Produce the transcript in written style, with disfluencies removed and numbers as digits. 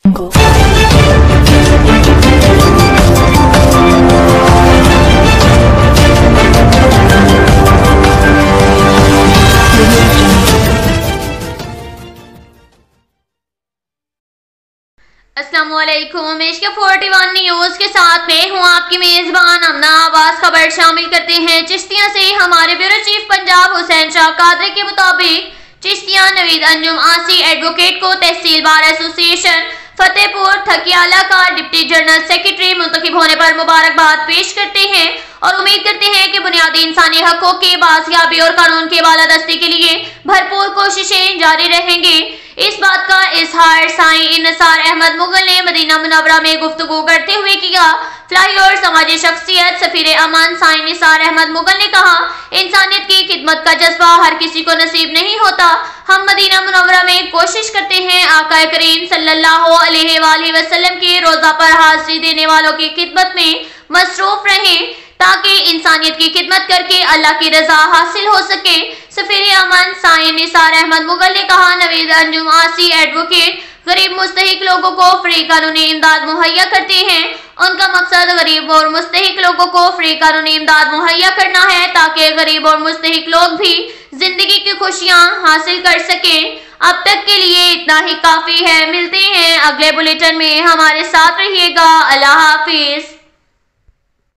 السلام علیکم، عشق 41 نیوز کے ساتھ میں ہوں آپ کی میزبان امنا آواز۔ خبر شامل کرتے ہیں چشتیاں سے۔ ہمارے بیورو چیف پنجاب حسین شاہ قادری کے مطابق چشتیاں نوید انجم آسی ایڈوکیٹ کو تحصیل بار ایسوسی ایشن فتح پور تھکیالہ کا ڈپٹی جنرل سیکریٹری منتخب ہونے پر مبارکباد پیش کرتے ہیں اور امید کرتے ہیں کہ بنیادی انسانی حقوق کی بازیابی اور قانون کی بالادستی کے لیے بھرپور کوششیں جاری رہیں گے۔ اس بات کا اظہار سائیں نثار احمد مغل نے مدینہ منورہ میں گفتگو کرتے ہوئے کیا۔ فلاحی اور سماجی شخصیت سفیر امن سائیں نثار احمد مغل نے کہا، انسانیت کی خدمت کا جذبہ ہر کسی کو نصیب نہیں ہوتا۔ ہم مدینہ منورہ میں کوشش کرتے ہیں آقا کریم صلی اللہ علیہ وآلہ وسلم کے روضہ پر حاضری دینے والوں کی خدمت میں مصروف رہیں تاکہ انسانیت کی خدمت کر کے اللہ کی رضا حاصل ہو سکے۔ سفیر امن سائیں نثار احمد مغل نے کہا، نوید انجم آسی ایڈوکیٹ غریب مستحق لوگوں کو فری قانونی امداد مہیا کرتے ہیں۔ ان کا مقصد غریب اور مستحق لوگوں کو فری قانونی امداد مہیا کرنا ہے تاکہ غریب اور مستحق لوگ بھی زندگی کی خوشیاں حاصل کر سکیں۔ اب تک کے لیے اتنا ہی کافی ہے۔ ملتے ہیں اگلے بلیٹن میں، ہمارے ساتھ رہیے گا۔ اللہ حافظ۔